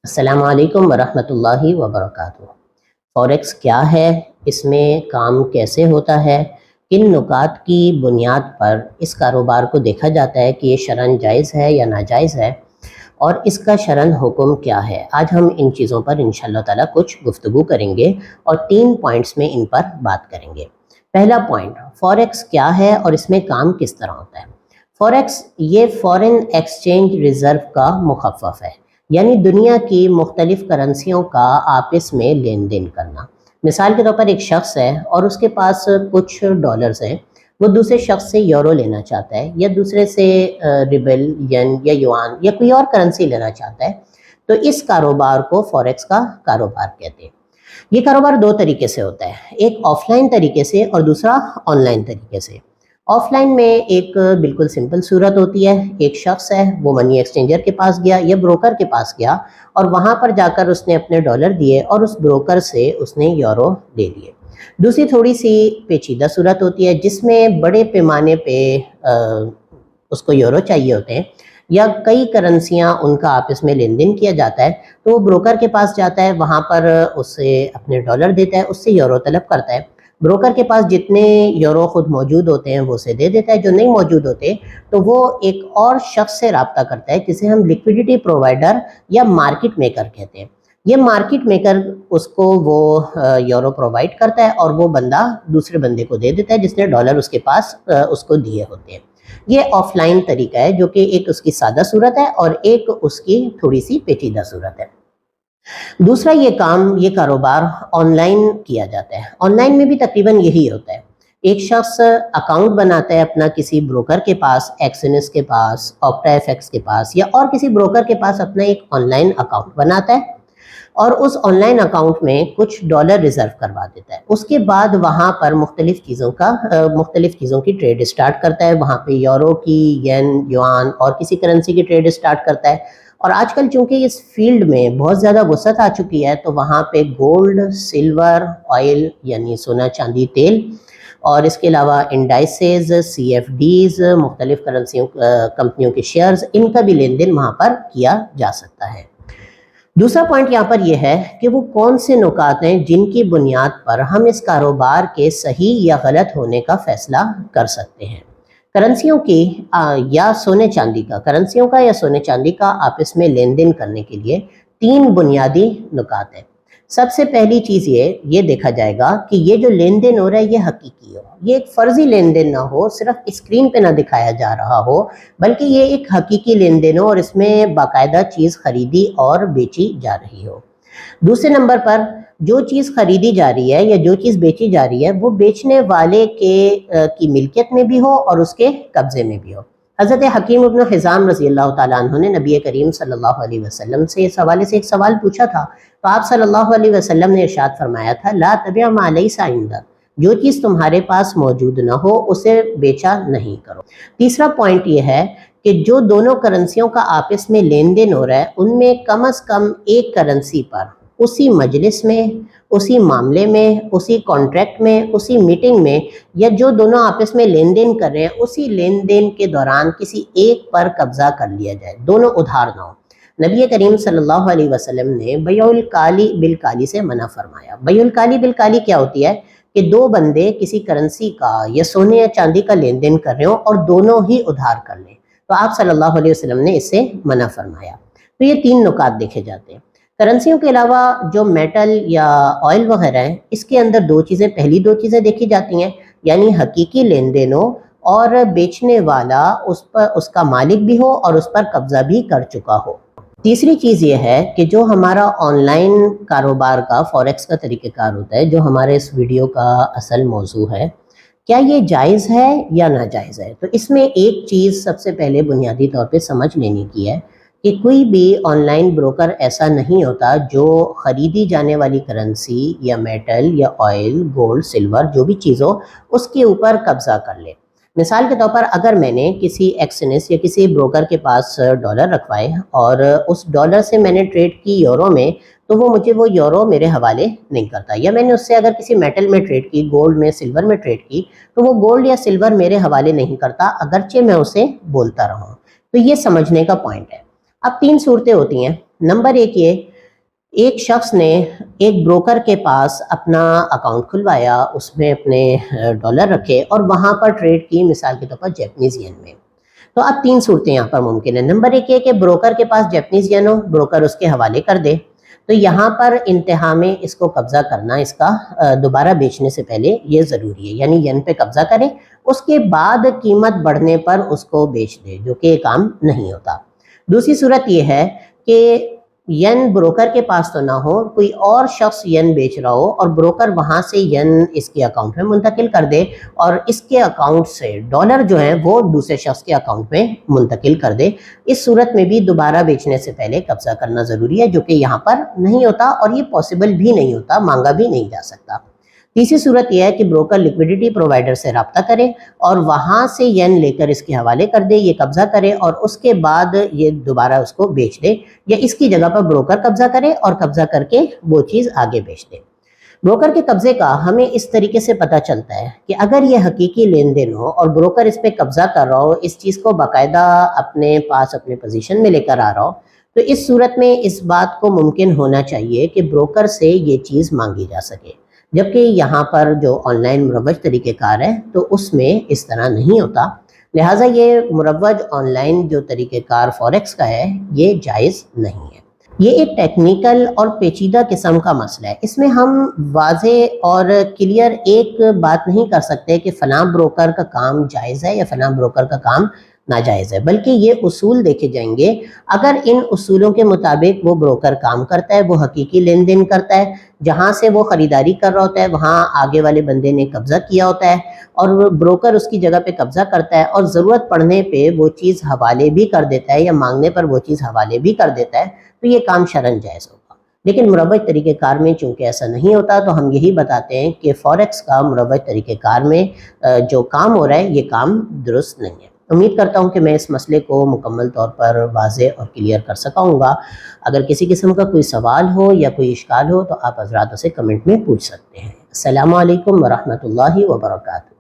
السلام علیکم ورحمۃ اللہ وبرکاتہ۔ فوریکس کیا ہے، اس میں کام کیسے ہوتا ہے، کن نکات کی بنیاد پر اس کاروبار کو دیکھا جاتا ہے کہ یہ شرعاً جائز ہے یا ناجائز ہے، اور اس کا شرعاً حکم کیا ہے، آج ہم ان چیزوں پر انشاءاللہ تعالیٰ کچھ گفتگو کریں گے اور 3 پوائنٹس میں ان پر بات کریں گے۔ پہلا پوائنٹ، فوریکس کیا ہے اور اس میں کام کس طرح ہوتا ہے۔ فوریکس یہ فورن ایکسچینج ریزرو کا مخفف ہے، یعنی دنیا کی مختلف کرنسیوں کا آپس میں لین دین کرنا۔ مثال کے طور پر ایک شخص ہے اور اس کے پاس کچھ ڈالرز ہیں، وہ دوسرے شخص سے یورو لینا چاہتا ہے یا دوسرے سے ریبل، ین یا یوان یا کوئی اور کرنسی لینا چاہتا ہے، تو اس کاروبار کو فوریکس کا کاروبار کہتے ہیں۔ یہ کاروبار 2 طریقے سے ہوتا ہے، ایک آف لائن طریقے سے اور دوسرا آن لائن طریقے سے۔ آف لائن میں ایک بالکل سمپل صورت ہوتی ہے، ایک شخص ہے وہ منی ایکسچینجر کے پاس گیا یا بروکر کے پاس گیا اور وہاں پر جا کر اس نے اپنے ڈالر دیے اور اس بروکر سے اس نے یورو لے لیے۔ دوسری تھوڑی سی پیچیدہ صورت ہوتی ہے جس میں بڑے پیمانے پہ اس کو یورو چاہیے ہوتے ہیں یا کئی کرنسیاں ان کا آپس میں لین دین کیا جاتا ہے، تو وہ بروکر کے پاس جاتا ہے، وہاں پر اسے اپنے ڈالر دیتا ہے، اس سے یورو طلب کرتا ہے۔ بروکر کے پاس جتنے یورو خود موجود ہوتے ہیں وہ اسے دے دیتا ہے، جو نہیں موجود ہوتے تو وہ ایک اور شخص سے رابطہ کرتا ہے جسے ہم لیکویڈیٹی پرووائڈر یا مارکیٹ میکر کہتے ہیں۔ یہ مارکیٹ میکر اس کو وہ یورو پرووائڈ کرتا ہے اور وہ بندہ دوسرے بندے کو دے دیتا ہے جس نے ڈالر اس کے پاس اس کو دیے ہوتے ہیں۔ یہ آف لائن طریقہ ہے جو کہ ایک اس کی سادہ صورت ہے اور ایک اس کی تھوڑی سی پیچیدہ صورت ہے۔ دوسرا یہ کاروبار آن لائن کیا جاتا ہے۔ آن لائن میں بھی تقریباً یہی ہوتا ہے، ایک شخص اکاؤنٹ بناتا ہے اپنا کسی بروکر کے پاس، ایکسنس کے پاس، آپٹا ایف ایکس کے پاس یا اور کسی بروکر کے پاس اپنا ایک آن لائن اکاؤنٹ بناتا ہے اور اس آن لائن اکاؤنٹ میں کچھ ڈالر ریزرو کروا دیتا ہے۔ اس کے بعد وہاں پر مختلف چیزوں کی ٹریڈ سٹارٹ کرتا ہے، وہاں پہ یورو کی، ین، یوان اور کسی کرنسی کی ٹریڈ سٹارٹ کرتا ہے۔ اور آج کل چونکہ اس فیلڈ میں بہت زیادہ وسعت آ چکی ہے تو وہاں پہ گولڈ، سلور، آئل یعنی سونا، چاندی، تیل، اور اس کے علاوہ انڈائسز، سی ایف ڈیز، مختلف کمپنیوں کے شیئرز، ان کا بھی لین دین وہاں پر کیا جا سکتا ہے۔ دوسرا پوائنٹ یہاں پر یہ ہے کہ وہ کون سے نکات ہیں جن کی بنیاد پر ہم اس کاروبار کے صحیح یا غلط ہونے کا فیصلہ کر سکتے ہیں۔ کرنسیوں یا سونے چاندی کا آپس میں لین دین کرنے کے لیے 3 بنیادی نکات ہیں۔ سب سے پہلی چیز یہ دیکھا جائے گا کہ یہ جو لین دین ہو رہا ہے یہ حقیقی ہو، یہ ایک فرضی لین دین نہ ہو، صرف اسکرین پہ نہ دکھایا جا رہا ہو، بلکہ یہ ایک حقیقی لین دین ہو اور اس میں باقاعدہ چیز خریدی اور بیچی جا رہی ہو۔ دوسرے نمبر پر جو چیز خریدی جا رہی ہے یا جو چیز بیچی جا رہی ہے وہ بیچنے والے کی ملکیت میں بھی ہو اور اس کے قبضے میں بھی ہو۔ حضرت حکیم ابن حزام رضی اللہ تعالیٰ عنہ نے نبی کریم صلی اللہ علیہ وسلم سے اس حوالے سے ایک سوال پوچھا تھا، تو آپ صلی اللہ علیہ وسلم نے ارشاد فرمایا تھا، لا تبع ما لیس عندک، جو چیز تمہارے پاس موجود نہ ہو اسے بیچا نہیں کرو۔ تیسرا پوائنٹ یہ ہے کہ جو دونوں کرنسیوں کا آپس میں لین دین ہو رہا ہے ان میں کم از کم ایک کرنسی پر اسی مجلس میں، اسی معاملے میں، اسی کانٹریکٹ میں، اسی میٹنگ میں، یا جو دونوں آپس میں لین دین کر رہے ہیں اسی لین دین کے دوران کسی ایک پر قبضہ کر لیا جائے، دونوں ادھار نہ ہو۔ نبی کریم صلی اللہ علیہ وسلم نے بیع الکالی بالکالی سے منع فرمایا۔ بیع الکالی بالکالی کیا ہوتی ہے کہ 2 بندے کسی کرنسی کا یا سونے یا چاندی کا لین دین کر رہے ہوں اور دونوں ہی ادھار کر لیں، تو آپ صلی اللہ علیہ وسلم نے اس سے منع فرمایا۔ تو یہ 3 نکات دیکھے جاتے ہیں۔ کرنسیوں کے علاوہ جو میٹل یا آئل وغیرہ ہیں اس کے اندر پہلی دو چیزیں دیکھی جاتی ہیں، یعنی حقیقی لین دین ہو اور بیچنے والا اس کا مالک بھی ہو اور اس پر قبضہ بھی کر چکا ہو۔ تیسری چیز یہ ہے کہ جو ہمارا آن لائن کاروبار کا فوریکس کا طریقہ کار ہوتا ہے، جو ہمارے اس ویڈیو کا اصل موضوع ہے، کیا یہ جائز ہے یا ناجائز ہے؟ تو اس میں ایک چیز سب سے پہلے بنیادی طور پہ سمجھ لینے کی ہے کہ کوئی بھی آن لائن بروکر ایسا نہیں ہوتا جو خریدی جانے والی کرنسی یا میٹل یا آئل، گولڈ، سلور جو بھی چیز ہو اس کے اوپر قبضہ کر لے۔ مثال کے طور پر اگر میں نے کسی ایکسنس یا کسی بروکر کے پاس ڈالر رکھوائے اور اس ڈالر سے میں نے ٹریڈ کی یورو میں، تو وہ مجھے وہ یورو میرے حوالے نہیں کرتا، یا میں نے اس سے اگر کسی میٹل میں ٹریڈ کی، گولڈ میں، سلور میں ٹریڈ کی، تو وہ گولڈ یا سلور میرے حوالے نہیں کرتا اگرچہ میں اسے بولتا رہوں۔ تو یہ سمجھنے کا پوائنٹ ہے۔ اب 3 صورتیں ہوتی ہیں۔ نمبر 1 یہ ایک شخص نے ایک بروکر کے پاس اپنا اکاؤنٹ کھلوایا، اس میں اپنے ڈالر رکھے اور وہاں پر ٹریڈ کی، مثال کے طور پر جیپنیز ین میں۔ تو اب تین صورتیں یہاں پر ممکن ہیں۔ نمبر ایک یہ کہ بروکر کے پاس جیپنیز ین ہو، بروکر اس کے حوالے کر دے، تو یہاں پر انتہا میں اس کو قبضہ کرنا، اس کا دوبارہ بیچنے سے پہلے یہ ضروری ہے، یعنی ین پہ قبضہ کرے، اس کے بعد قیمت بڑھنے پر اس کو بیچ دے، جو کہ ایک عام نہیں ہوتا۔ دوسری صورت یہ ہے کہ ین بروکر کے پاس تو نہ ہو، کوئی اور شخص ین بیچ رہا ہو اور بروکر وہاں سے ین اس کے اکاؤنٹ میں منتقل کر دے اور اس کے اکاؤنٹ سے ڈالر جو ہیں وہ دوسرے شخص کے اکاؤنٹ میں منتقل کر دے۔ اس صورت میں بھی دوبارہ بیچنے سے پہلے قبضہ کرنا ضروری ہے، جو کہ یہاں پر نہیں ہوتا اور یہ پاسبل بھی نہیں ہوتا، مانگا بھی نہیں جا سکتا۔ تیسری صورت یہ ہے کہ بروکر لیکویڈیٹی پرووائڈر سے رابطہ کرے اور وہاں سے ین لے کر اس کے حوالے کر دے، یہ قبضہ کرے اور اس کے بعد یہ دوبارہ اس کو بیچ دے، یا اس کی جگہ پر بروکر قبضہ کرے اور قبضہ کر کے وہ چیز آگے بیچ دے۔ بروکر کے قبضے کا ہمیں اس طریقے سے پتہ چلتا ہے کہ اگر یہ حقیقی لین دین ہو اور بروکر اس پہ قبضہ کر رہا ہو، اس چیز کو باقاعدہ اپنے پاس اپنے پوزیشن میں لے کر آ رہا ہو، تو اس صورت میں اس بات کو ممکن ہونا چاہیے کہ بروکر سے یہ چیز مانگی جا سکے، جبکہ یہاں پر جو آن لائن مروج طریقہ کار ہے تو اس میں اس طرح نہیں ہوتا، لہٰذا یہ مروج آن لائن جو طریقہ کار فوریکس کا ہے یہ جائز نہیں ہے۔ یہ ایک ٹیکنیکل اور پیچیدہ قسم کا مسئلہ ہے، اس میں ہم واضح اور کلیئر ایک بات نہیں کر سکتے کہ فلاں بروکر کا کام جائز ہے یا فلاں بروکر کا کام ناجائز ہے، بلکہ یہ اصول دیکھے جائیں گے۔ اگر ان اصولوں کے مطابق وہ بروکر کام کرتا ہے، وہ حقیقی لین دین کرتا ہے، جہاں سے وہ خریداری کر رہا ہوتا ہے وہاں آگے والے بندے نے قبضہ کیا ہوتا ہے اور وہ بروکر اس کی جگہ پہ قبضہ کرتا ہے اور ضرورت پڑنے پہ وہ چیز حوالے بھی کر دیتا ہے یا مانگنے پر وہ چیز حوالے بھی کر دیتا ہے، تو یہ کام شرعاً جائز ہوگا۔ لیکن مروج طریقہ کار میں چونکہ ایسا نہیں ہوتا، تو ہم یہی بتاتے ہیں کہ فوریکس کا مروج طریقہ کار میں جو کام ہو رہا ہے یہ کام درست نہیں ہے۔ امید کرتا ہوں کہ میں اس مسئلے کو مکمل طور پر واضح اور کلیئر کر سکا ہوں گا۔ اگر کسی قسم کا کوئی سوال ہو یا کوئی اشکال ہو تو آپ حضرات اسے کمنٹ میں پوچھ سکتے ہیں۔ السلام علیکم ورحمۃ اللہ وبرکاتہ۔